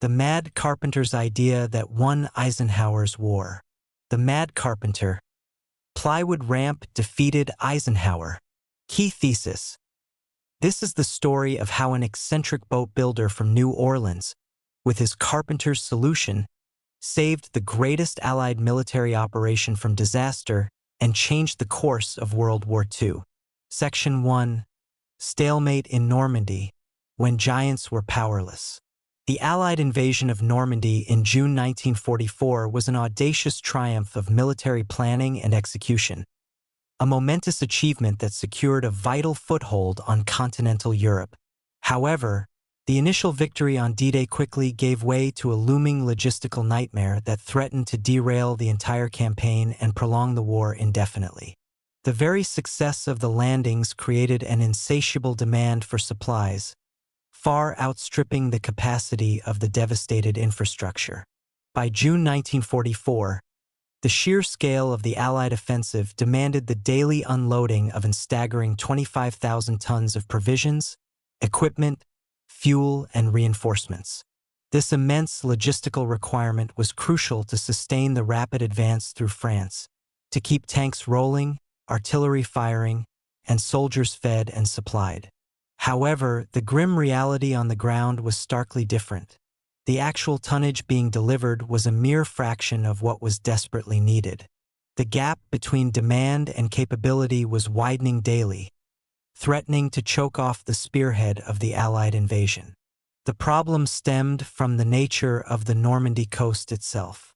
The Mad Carpenter's idea that won Eisenhower's war. The Mad Carpenter. Plywood ramp defeated Eisenhower. Key thesis. This is the story of how an eccentric boat builder from New Orleans, with his Carpenter's solution, saved the greatest Allied military operation from disaster and changed the course of World War II. Section 1. Stalemate in Normandy, when giants were powerless. The Allied invasion of Normandy in June 1944 was an audacious triumph of military planning and execution, a momentous achievement that secured a vital foothold on continental Europe. However, the initial victory on D-Day quickly gave way to a looming logistical nightmare that threatened to derail the entire campaign and prolong the war indefinitely. The very success of the landings created an insatiable demand for supplies, far outstripping the capacity of the devastated infrastructure. By June 1944, the sheer scale of the Allied offensive demanded the daily unloading of a staggering 25,000 tons of provisions, equipment, fuel, and reinforcements. This immense logistical requirement was crucial to sustain the rapid advance through France, to keep tanks rolling, artillery firing, and soldiers fed and supplied. However, the grim reality on the ground was starkly different. The actual tonnage being delivered was a mere fraction of what was desperately needed. The gap between demand and capability was widening daily, threatening to choke off the spearhead of the Allied invasion. The problem stemmed from the nature of the Normandy coast itself.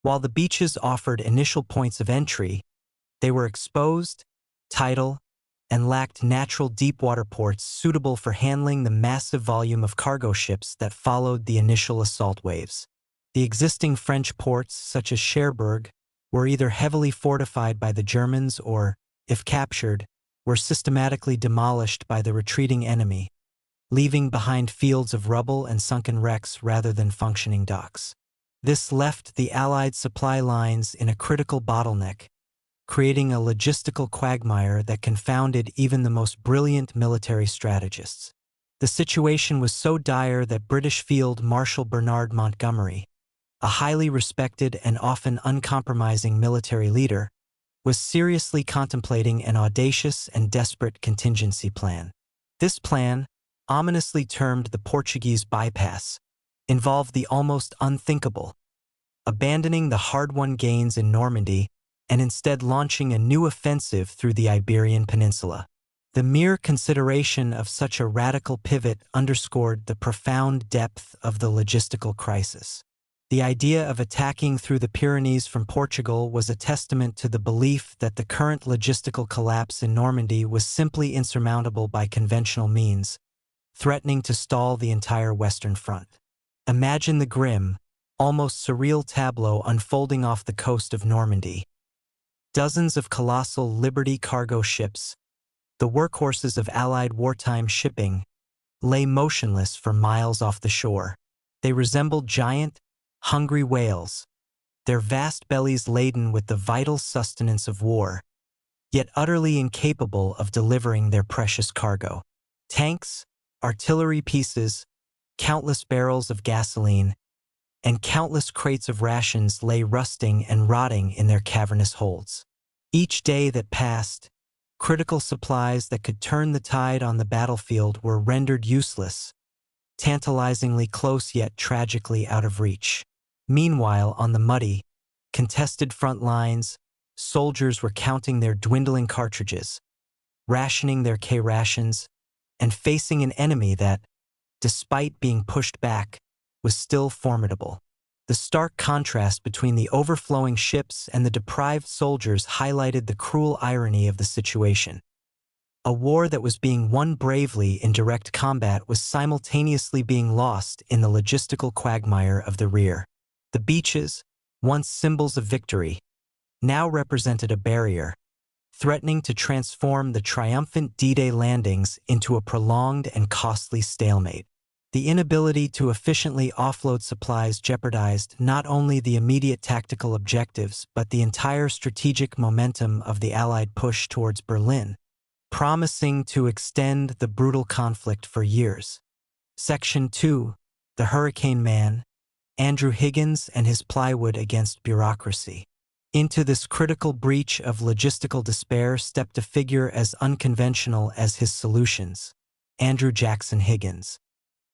While the beaches offered initial points of entry, they were exposed, tidal, and lacked natural deep-water ports suitable for handling the massive volume of cargo ships that followed the initial assault waves. The existing French ports, such as Cherbourg, were either heavily fortified by the Germans or, if captured, were systematically demolished by the retreating enemy, leaving behind fields of rubble and sunken wrecks rather than functioning docks. This left the Allied supply lines in a critical bottleneck, creating a logistical quagmire that confounded even the most brilliant military strategists. The situation was so dire that British Field Marshal Bernard Montgomery, a highly respected and often uncompromising military leader, was seriously contemplating an audacious and desperate contingency plan. This plan, ominously termed the Portuguese bypass, involved the almost unthinkable, abandoning the hard-won gains in Normandy and instead launching a new offensive through the Iberian Peninsula. The mere consideration of such a radical pivot underscored the profound depth of the logistical crisis. The idea of attacking through the Pyrenees from Portugal was a testament to the belief that the current logistical collapse in Normandy was simply insurmountable by conventional means, threatening to stall the entire Western Front. Imagine the grim, almost surreal tableau unfolding off the coast of Normandy. Dozens of colossal Liberty cargo ships, the workhorses of Allied wartime shipping, lay motionless for miles off the shore. They resembled giant, hungry whales, their vast bellies laden with the vital sustenance of war, yet utterly incapable of delivering their precious cargo. Tanks, artillery pieces, countless barrels of gasoline, and countless crates of rations lay rusting and rotting in their cavernous holds. Each day that passed, critical supplies that could turn the tide on the battlefield were rendered useless, tantalizingly close yet tragically out of reach. Meanwhile, on the muddy, contested front lines, soldiers were counting their dwindling cartridges, rationing their K-rations, and facing an enemy that, despite being pushed back, was still formidable. The stark contrast between the overflowing ships and the deprived soldiers highlighted the cruel irony of the situation. A war that was being won bravely in direct combat was simultaneously being lost in the logistical quagmire of the rear. The beaches, once symbols of victory, now represented a barrier, threatening to transform the triumphant D-Day landings into a prolonged and costly stalemate. The inability to efficiently offload supplies jeopardized not only the immediate tactical objectives but the entire strategic momentum of the Allied push towards Berlin, promising to extend the brutal conflict for years. Section 2. the Hurricane Man, Andrew Higgins and his plywood against bureaucracy. Into this critical breach of logistical despair stepped a figure as unconventional as his solutions, Andrew Jackson Higgins.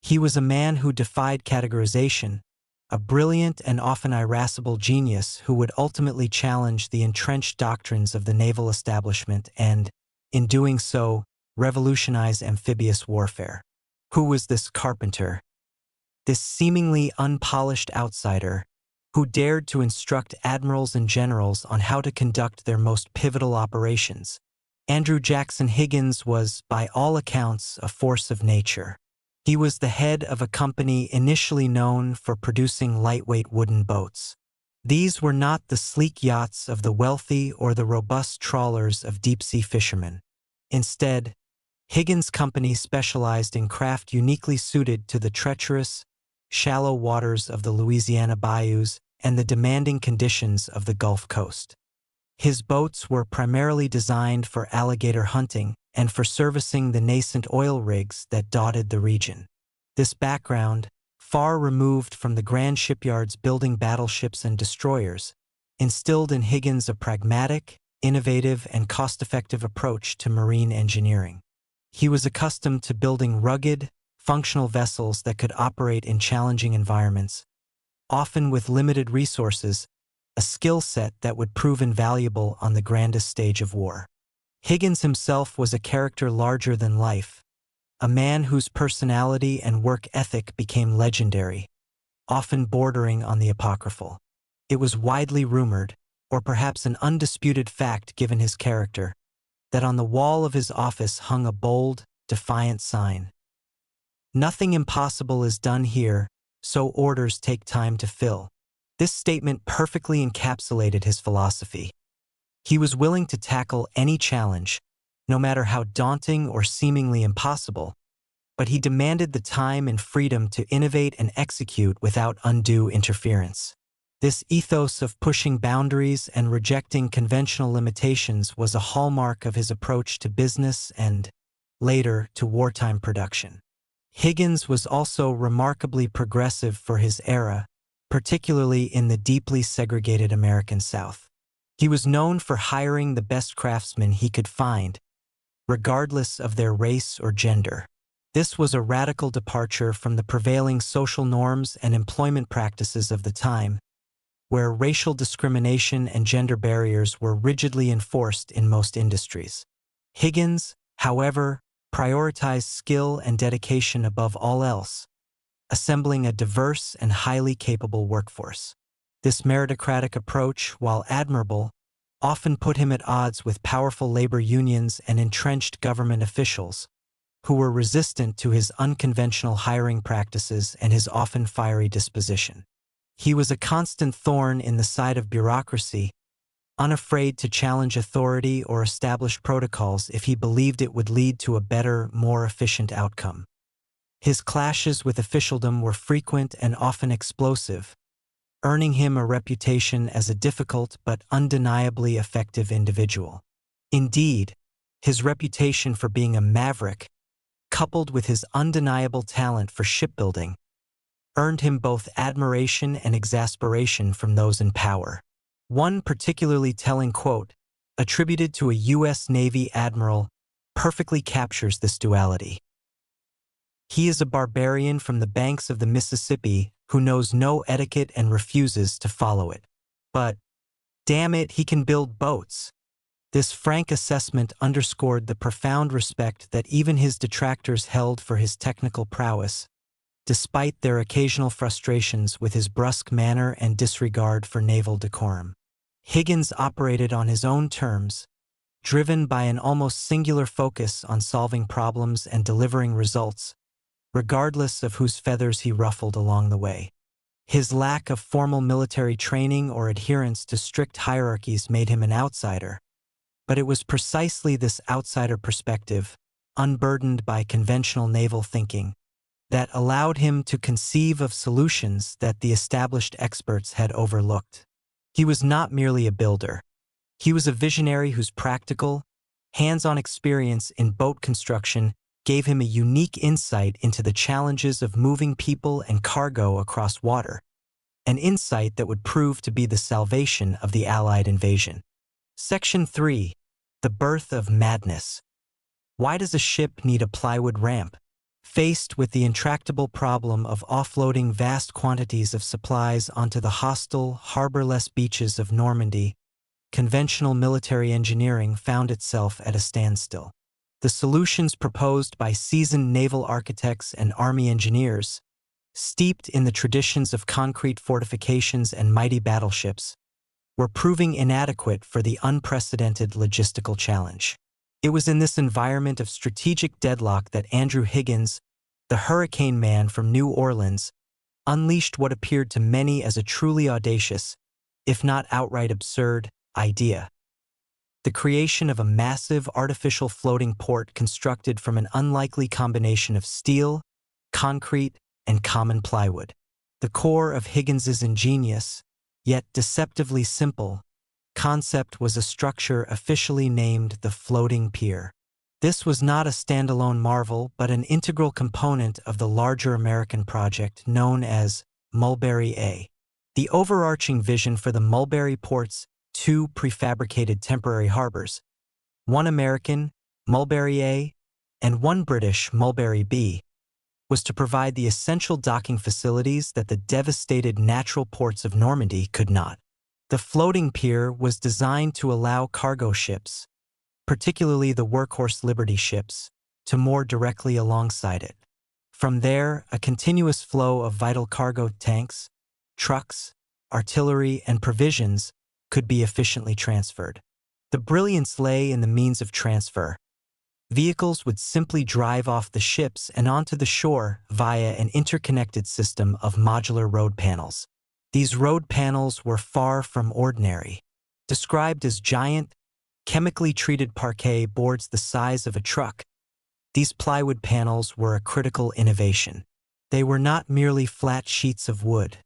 He was a man who defied categorization, a brilliant and often irascible genius who would ultimately challenge the entrenched doctrines of the naval establishment and, in doing so, revolutionize amphibious warfare. Who was this Carpenter? This seemingly unpolished outsider who dared to instruct admirals and generals on how to conduct their most pivotal operations. Andrew Jackson Higgins was, by all accounts, a force of nature. He was the head of a company initially known for producing lightweight wooden boats. These were not the sleek yachts of the wealthy or the robust trawlers of deep-sea fishermen. Instead, Higgins' company specialized in craft uniquely suited to the treacherous, shallow waters of the Louisiana bayous and the demanding conditions of the Gulf Coast. His boats were primarily designed for alligator hunting and for servicing the nascent oil rigs that dotted the region. This background, far removed from the grand shipyards building battleships and destroyers, instilled in Higgins a pragmatic, innovative, and cost-effective approach to marine engineering. He was accustomed to building rugged, functional vessels that could operate in challenging environments, often with limited resources, a skill set that would prove invaluable on the grandest stage of war. Higgins himself was a character larger than life, a man whose personality and work ethic became legendary, often bordering on the apocryphal. It was widely rumored, or perhaps an undisputed fact given his character, that on the wall of his office hung a bold, defiant sign. "Nothing impossible is done here, so orders take time to fill." This statement perfectly encapsulated his philosophy. He was willing to tackle any challenge, no matter how daunting or seemingly impossible, but he demanded the time and freedom to innovate and execute without undue interference. This ethos of pushing boundaries and rejecting conventional limitations was a hallmark of his approach to business and, later, to wartime production. Higgins was also remarkably progressive for his era, particularly in the deeply segregated American South. He was known for hiring the best craftsmen he could find, regardless of their race or gender. This was a radical departure from the prevailing social norms and employment practices of the time, where racial discrimination and gender barriers were rigidly enforced in most industries. Higgins, however, prioritized skill and dedication above all else, assembling a diverse and highly capable workforce. This meritocratic approach, while admirable, often put him at odds with powerful labor unions and entrenched government officials, who were resistant to his unconventional hiring practices and his often fiery disposition. He was a constant thorn in the side of bureaucracy, unafraid to challenge authority or establish protocols if he believed it would lead to a better, more efficient outcome. His clashes with officialdom were frequent and often explosive, earning him a reputation as a difficult but undeniably effective individual. Indeed, his reputation for being a maverick, coupled with his undeniable talent for shipbuilding, earned him both admiration and exasperation from those in power. One particularly telling quote, attributed to a U.S. Navy admiral, perfectly captures this duality. "He is a barbarian from the banks of the Mississippi who knows no etiquette and refuses to follow it. But, damn it, he can build boats." This frank assessment underscored the profound respect that even his detractors held for his technical prowess, despite their occasional frustrations with his brusque manner and disregard for naval decorum. Higgins operated on his own terms, driven by an almost singular focus on solving problems and delivering results, regardless of whose feathers he ruffled along the way. His lack of formal military training or adherence to strict hierarchies made him an outsider, but it was precisely this outsider perspective, unburdened by conventional naval thinking, that allowed him to conceive of solutions that the established experts had overlooked. He was not merely a builder. He was a visionary whose practical, hands-on experience in boat construction gave him a unique insight into the challenges of moving people and cargo across water, an insight that would prove to be the salvation of the Allied invasion. Section 3. The birth of madness. Why does a ship need a plywood ramp? Faced with the intractable problem of offloading vast quantities of supplies onto the hostile, harborless beaches of Normandy, conventional military engineering found itself at a standstill. The solutions proposed by seasoned naval architects and army engineers, steeped in the traditions of concrete fortifications and mighty battleships, were proving inadequate for the unprecedented logistical challenge. It was in this environment of strategic deadlock that Andrew Higgins, the hurricane man from New Orleans, unleashed what appeared to many as a truly audacious, if not outright absurd, idea. The creation of a massive artificial floating port constructed from an unlikely combination of steel, concrete, and common plywood. The core of Higgins's ingenious, yet deceptively simple, concept was a structure officially named the floating pier. This was not a standalone marvel but an integral component of the larger American project known as Mulberry A. The overarching vision for the Mulberry port's two prefabricated temporary harbors, one American, Mulberry A, and one British, Mulberry B, was to provide the essential docking facilities that the devastated natural ports of Normandy could not. The floating pier was designed to allow cargo ships, particularly the workhorse Liberty ships, to moor directly alongside it. From there, a continuous flow of vital cargo tanks, trucks, artillery, and provisions could be efficiently transferred. The brilliance lay in the means of transfer. Vehicles would simply drive off the ships and onto the shore via an interconnected system of modular road panels. These road panels were far from ordinary. Described as giant, chemically treated parquet boards the size of a truck, these plywood panels were a critical innovation. They were not merely flat sheets of wood.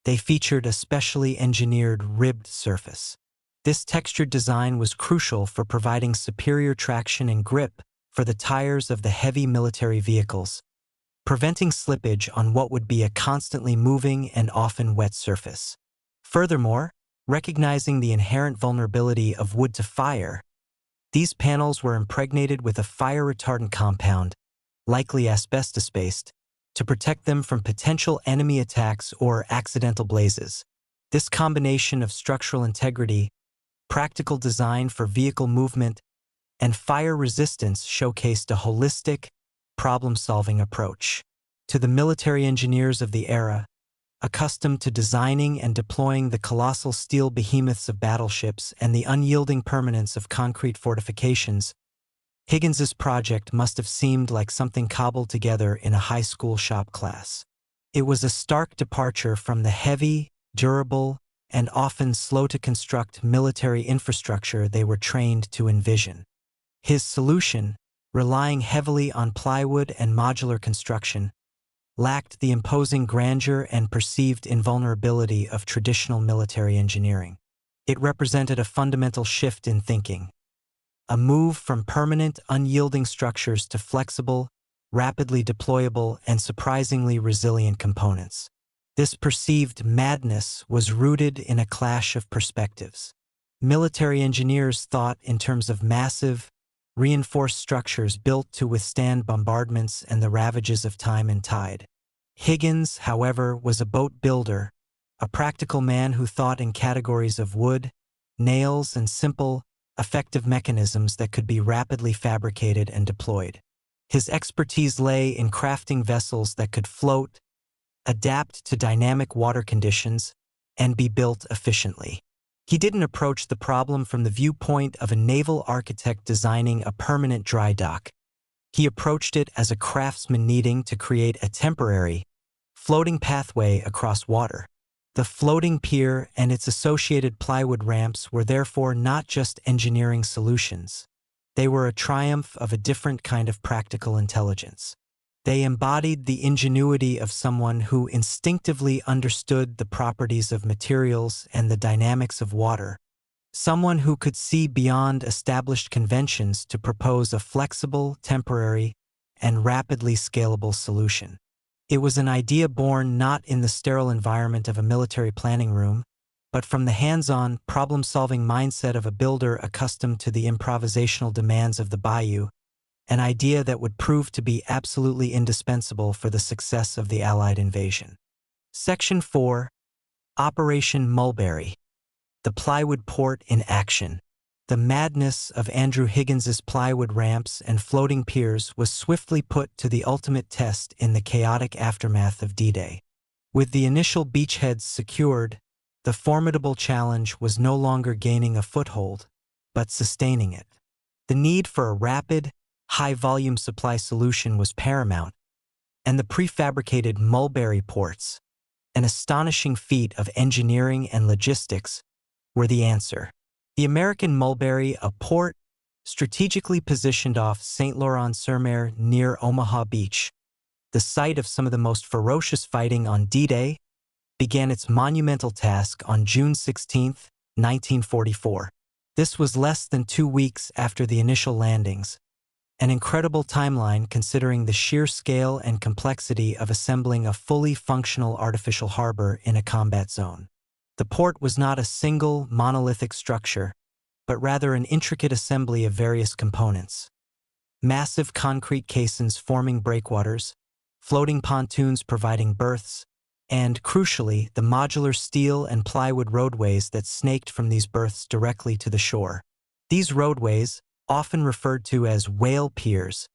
They featured a specially engineered ribbed surface. This textured design was crucial for providing superior traction and grip for the tires of the heavy military vehicles, preventing slippage on what would be a constantly moving and often wet surface. Furthermore, recognizing the inherent vulnerability of wood to fire, these panels were impregnated with a fire-retardant compound, likely asbestos-based, to protect them from potential enemy attacks or accidental blazes. This combination of structural integrity, practical design for vehicle movement, and fire resistance showcased a holistic, problem-solving approach. To the military engineers of the era, accustomed to designing and deploying the colossal steel behemoths of battleships and the unyielding permanence of concrete fortifications, Higgins's project must have seemed like something cobbled together in a high school shop class. It was a stark departure from the heavy, durable, and often slow-to-construct military infrastructure they were trained to envision. His solution, relying heavily on plywood and modular construction, lacked the imposing grandeur and perceived invulnerability of traditional military engineering. It represented a fundamental shift in thinking, a move from permanent, unyielding structures to flexible, rapidly deployable, and surprisingly resilient components. This perceived madness was rooted in a clash of perspectives. Military engineers thought in terms of massive, reinforced structures built to withstand bombardments and the ravages of time and tide. Higgins, however, was a boat builder, a practical man who thought in categories of wood, nails, and simple, effective mechanisms that could be rapidly fabricated and deployed. His expertise lay in crafting vessels that could float, adapt to dynamic water conditions, and be built efficiently. He didn't approach the problem from the viewpoint of a naval architect designing a permanent dry dock. He approached it as a craftsman needing to create a temporary, floating pathway across water. The floating pier and its associated plywood ramps were therefore not just engineering solutions. They were a triumph of a different kind of practical intelligence. They embodied the ingenuity of someone who instinctively understood the properties of materials and the dynamics of water, someone who could see beyond established conventions to propose a flexible, temporary, and rapidly scalable solution. It was an idea born not in the sterile environment of a military planning room, but from the hands-on, problem-solving mindset of a builder accustomed to the improvisational demands of the bayou, an idea that would prove to be absolutely indispensable for the success of the Allied invasion. Section 4. Operation Mulberry. The plywood port in action. The madness of Andrew Higgins's plywood ramps and floating piers was swiftly put to the ultimate test in the chaotic aftermath of D-Day. With the initial beachheads secured, the formidable challenge was no longer gaining a foothold, but sustaining it. The need for a rapid, high-volume supply solution was paramount, and the prefabricated Mulberry ports, an astonishing feat of engineering and logistics, were the answer. The American Mulberry, a port strategically positioned off St. Laurent-sur-Mer near Omaha Beach, the site of some of the most ferocious fighting on D-Day, began its monumental task on June 16, 1944. This was less than 2 weeks after the initial landings, an incredible timeline considering the sheer scale and complexity of assembling a fully functional artificial harbor in a combat zone. The port was not a single, monolithic structure, but rather an intricate assembly of various components. Massive concrete caissons forming breakwaters, floating pontoons providing berths, and, crucially, the modular steel and plywood roadways that snaked from these berths directly to the shore. These roadways, often referred to as whale piers,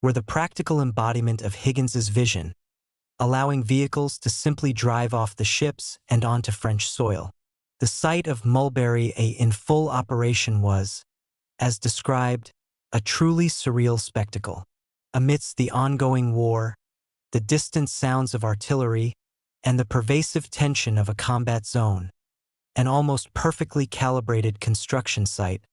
were the practical embodiment of Higgins's vision, allowing vehicles to simply drive off the ships and onto French soil. The sight of Mulberry A in full operation was, as described, a truly surreal spectacle. Amidst the ongoing war, the distant sounds of artillery, and the pervasive tension of a combat zone, an almost perfectly calibrated construction site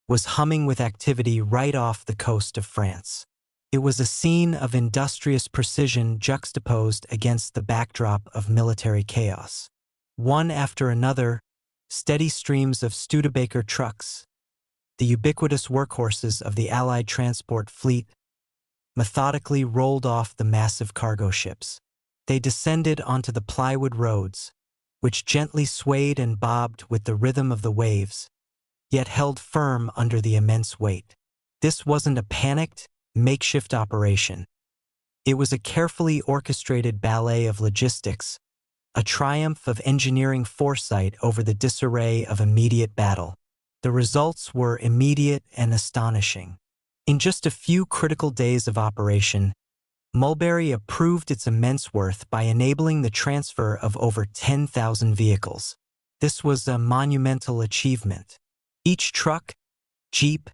was humming with activity right off the coast of France. It was a scene of industrious precision juxtaposed against the backdrop of military chaos. One after another, steady streams of Studebaker trucks, the ubiquitous workhorses of the Allied transport fleet, methodically rolled off the massive cargo ships. They descended onto the plywood roads, which gently swayed and bobbed with the rhythm of the waves, yet held firm under the immense weight. This wasn't a panicked, makeshift operation. It was a carefully orchestrated ballet of logistics, a triumph of engineering foresight over the disarray of immediate battle. The results were immediate and astonishing. In just a few critical days of operation, Mulberry proved its immense worth by enabling the transfer of over 10,000 vehicles. This was a monumental achievement. Each truck, jeep,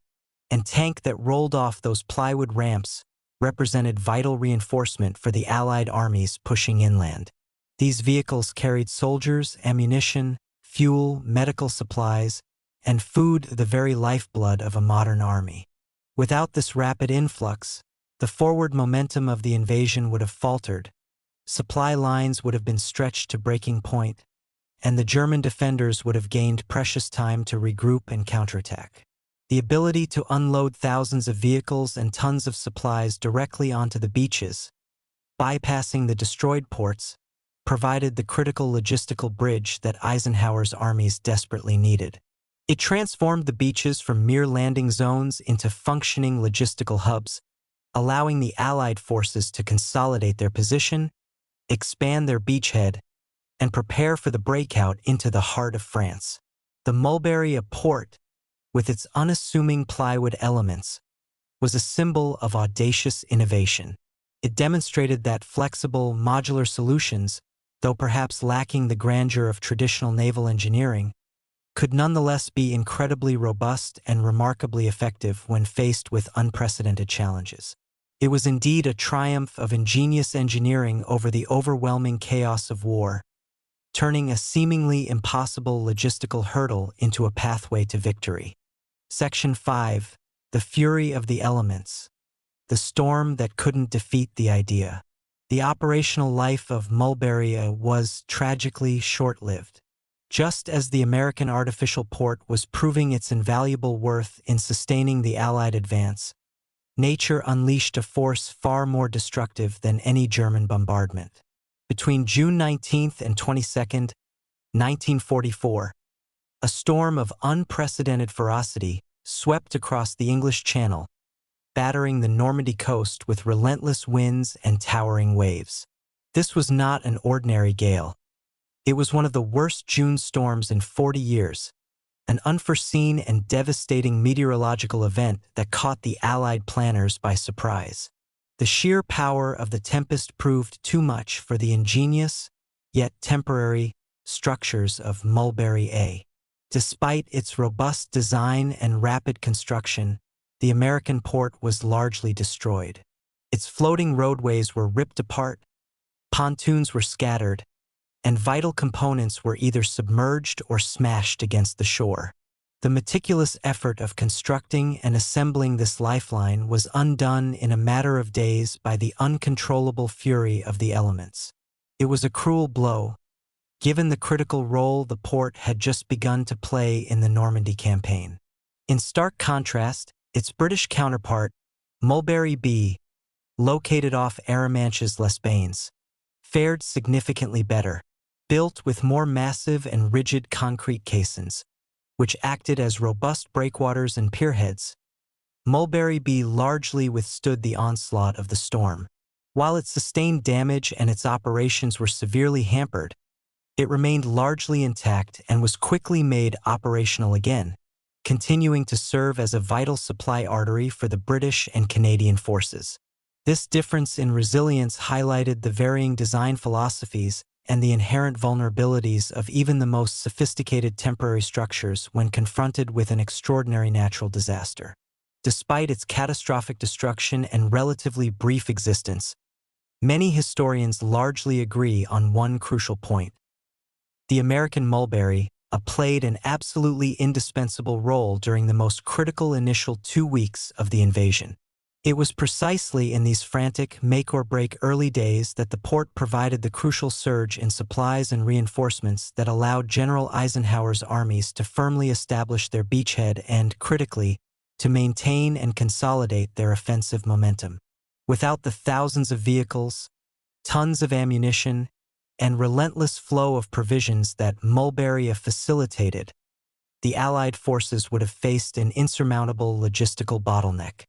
and tank that rolled off those plywood ramps represented vital reinforcement for the Allied armies pushing inland. These vehicles carried soldiers, ammunition, fuel, medical supplies, and food, the very lifeblood of a modern army. Without this rapid influx, the forward momentum of the invasion would have faltered, supply lines would have been stretched to breaking point, and the German defenders would have gained precious time to regroup and counterattack. The ability to unload thousands of vehicles and tons of supplies directly onto the beaches, bypassing the destroyed ports, provided the critical logistical bridge that Eisenhower's armies desperately needed. It transformed the beaches from mere landing zones into functioning logistical hubs, allowing the Allied forces to consolidate their position, expand their beachhead, and prepare for the breakout into the heart of France. The Mulberry port, with its unassuming plywood elements, was a symbol of audacious innovation. It demonstrated that flexible, modular solutions, though perhaps lacking the grandeur of traditional naval engineering, could nonetheless be incredibly robust and remarkably effective when faced with unprecedented challenges. It was indeed a triumph of ingenious engineering over the overwhelming chaos of war, turning a seemingly impossible logistical hurdle into a pathway to victory. Section 5. The Fury of the Elements. The storm that couldn't defeat the idea. The operational life of Mulberry was tragically short-lived. Just as the American artificial port was proving its invaluable worth in sustaining the Allied advance, nature unleashed a force far more destructive than any German bombardment. Between June 19th and 22nd, 1944, a storm of unprecedented ferocity swept across the English Channel, battering the Normandy coast with relentless winds and towering waves. This was not an ordinary gale. It was one of the worst June storms in 40 years, an unforeseen and devastating meteorological event that caught the Allied planners by surprise. The sheer power of the tempest proved too much for the ingenious, yet temporary, structures of Mulberry A. Despite its robust design and rapid construction, the American port was largely destroyed. Its floating roadways were ripped apart, pontoons were scattered, and vital components were either submerged or smashed against the shore. The meticulous effort of constructing and assembling this lifeline was undone in a matter of days by the uncontrollable fury of the elements. It was a cruel blow, given the critical role the port had just begun to play in the Normandy campaign. In stark contrast, its British counterpart, Mulberry B, located off Arromanches-les-Bains, fared significantly better. Built with more massive and rigid concrete caissons, which acted as robust breakwaters and pierheads, Mulberry B largely withstood the onslaught of the storm. While it sustained damage and its operations were severely hampered, it remained largely intact and was quickly made operational again, continuing to serve as a vital supply artery for the British and Canadian forces. This difference in resilience highlighted the varying design philosophies and the inherent vulnerabilities of even the most sophisticated temporary structures when confronted with an extraordinary natural disaster. Despite its catastrophic destruction and relatively brief existence, many historians largely agree on one crucial point. The American Mulberry played an absolutely indispensable role during the most critical initial 2 weeks of the invasion. It was precisely in these frantic, make-or-break early days that the port provided the crucial surge in supplies and reinforcements that allowed General Eisenhower's armies to firmly establish their beachhead and, critically, to maintain and consolidate their offensive momentum. Without the thousands of vehicles, tons of ammunition, and relentless flow of provisions that Mulberry A facilitated, the Allied forces would have faced an insurmountable logistical bottleneck.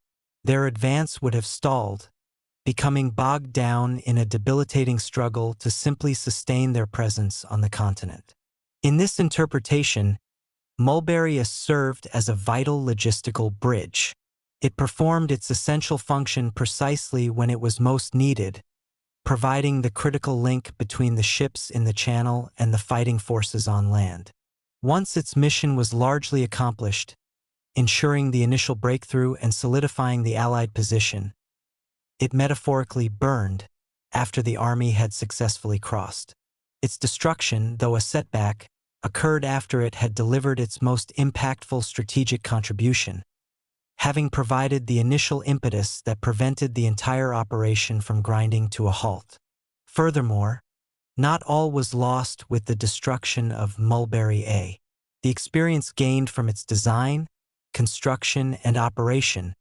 Their advance would have stalled, becoming bogged down in a debilitating struggle to simply sustain their presence on the continent. In this interpretation, Mulberry A served as a vital logistical bridge. It performed its essential function precisely when it was most needed, providing the critical link between the ships in the channel and the fighting forces on land. Once its mission was largely accomplished, ensuring the initial breakthrough and solidifying the Allied position, it metaphorically burned after the army had successfully crossed. Its destruction, though a setback, occurred after it had delivered its most impactful strategic contribution, having provided the initial impetus that prevented the entire operation from grinding to a halt. Furthermore, not all was lost with the destruction of Mulberry A. The experience gained from its design, construction, and operation,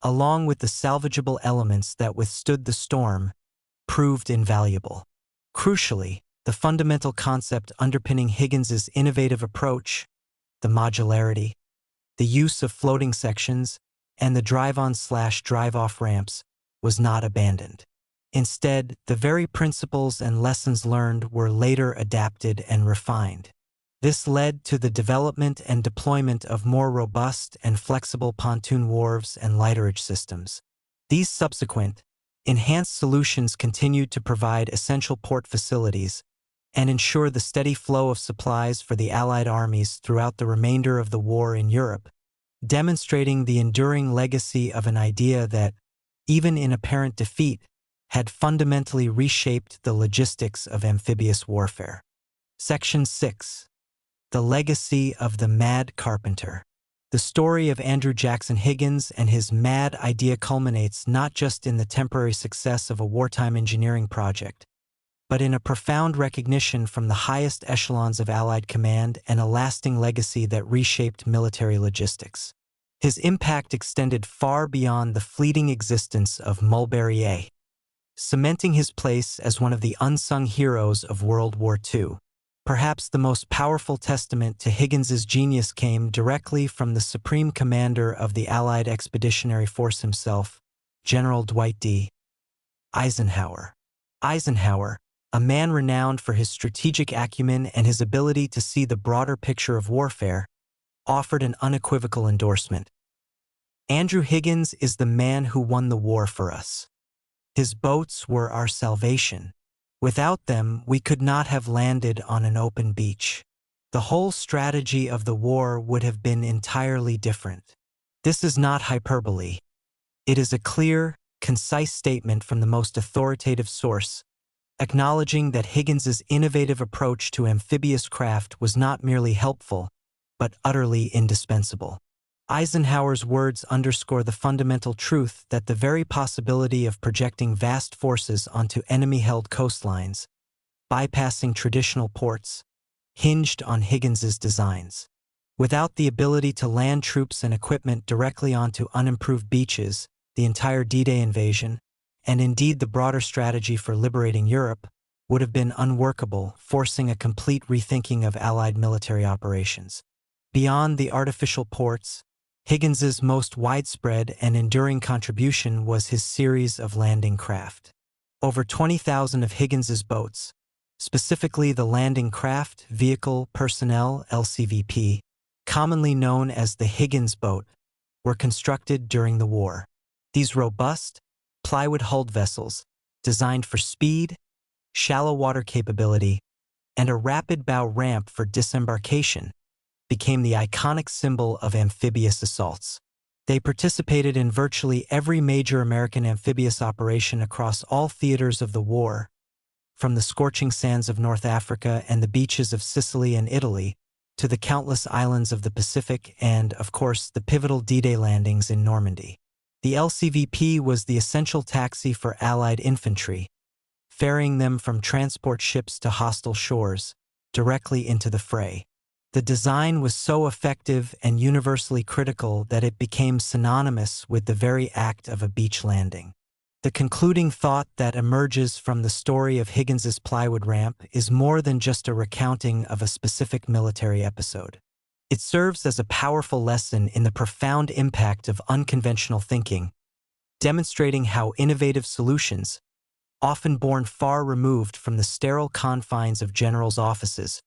along with the salvageable elements that withstood the storm, proved invaluable. Crucially, the fundamental concept underpinning Higgins's innovative approach, the modularity, the use of floating sections, and the drive-on/drive-off ramps, was not abandoned. Instead, the very principles and lessons learned were later adapted and refined. This led to the development and deployment of more robust and flexible pontoon wharves and lighterage systems. These subsequent, enhanced solutions continued to provide essential port facilities and ensure the steady flow of supplies for the Allied armies throughout the remainder of the war in Europe, demonstrating the enduring legacy of an idea that, even in apparent defeat, had fundamentally reshaped the logistics of amphibious warfare. Section 6. The Legacy of the Mad Carpenter. The story of Andrew Jackson Higgins and his mad idea culminates not just in the temporary success of a wartime engineering project, but in a profound recognition from the highest echelons of Allied command and a lasting legacy that reshaped military logistics. His impact extended far beyond the fleeting existence of Mulberry A, cementing his place as one of the unsung heroes of World War II. Perhaps the most powerful testament to Higgins's genius came directly from the supreme commander of the Allied Expeditionary Force himself, General Dwight D. Eisenhower. Eisenhower, a man renowned for his strategic acumen and his ability to see the broader picture of warfare, offered an unequivocal endorsement. Andrew Higgins is the man who won the war for us. His boats were our salvation. Without them, we could not have landed on an open beach. The whole strategy of the war would have been entirely different. This is not hyperbole. It is a clear, concise statement from the most authoritative source, acknowledging that Higgins's innovative approach to amphibious craft was not merely helpful, but utterly indispensable. Eisenhower's words underscore the fundamental truth that the very possibility of projecting vast forces onto enemy-held coastlines, bypassing traditional ports, hinged on Higgins's designs. Without the ability to land troops and equipment directly onto unimproved beaches, the entire D-Day invasion, and indeed the broader strategy for liberating Europe, would have been unworkable, forcing a complete rethinking of Allied military operations. Beyond the artificial ports, Higgins's most widespread and enduring contribution was his series of landing craft. Over 20,000 of Higgins's boats, specifically the Landing Craft Vehicle Personnel LCVP, commonly known as the Higgins boat, were constructed during the war. These robust, plywood-hulled vessels, designed for speed, shallow water capability, and a rapid bow ramp for disembarkation, became the iconic symbol of amphibious assaults. They participated in virtually every major American amphibious operation across all theaters of the war, from the scorching sands of North Africa and the beaches of Sicily and Italy, to the countless islands of the Pacific and, of course, the pivotal D-Day landings in Normandy. The LCVP was the essential taxi for Allied infantry, ferrying them from transport ships to hostile shores, directly into the fray. The design was so effective and universally critical that it became synonymous with the very act of a beach landing. The concluding thought that emerges from the story of Higgins's plywood ramp is more than just a recounting of a specific military episode. It serves as a powerful lesson in the profound impact of unconventional thinking, demonstrating how innovative solutions, often born far removed from the sterile confines of generals' offices,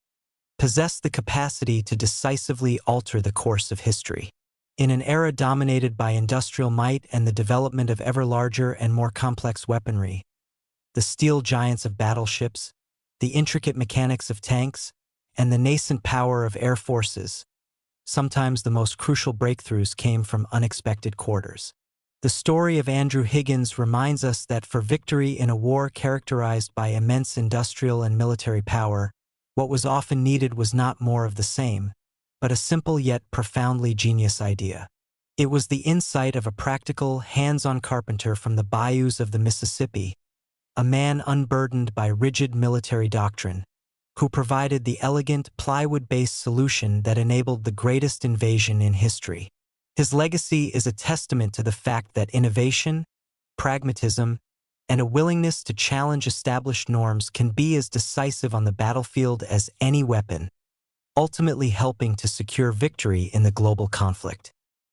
possess the capacity to decisively alter the course of history. In an era dominated by industrial might and the development of ever larger and more complex weaponry, the steel giants of battleships, the intricate mechanics of tanks, and the nascent power of air forces, sometimes the most crucial breakthroughs came from unexpected quarters. The story of Andrew Higgins reminds us that for victory in a war characterized by immense industrial and military power, what was often needed was not more of the same, but a simple yet profoundly genius idea. It was the insight of a practical, hands-on carpenter from the bayous of the Mississippi, a man unburdened by rigid military doctrine, who provided the elegant, plywood-based solution that enabled the greatest invasion in history. His legacy is a testament to the fact that innovation, pragmatism, and a willingness to challenge established norms can be as decisive on the battlefield as any weapon, ultimately helping to secure victory in the global conflict.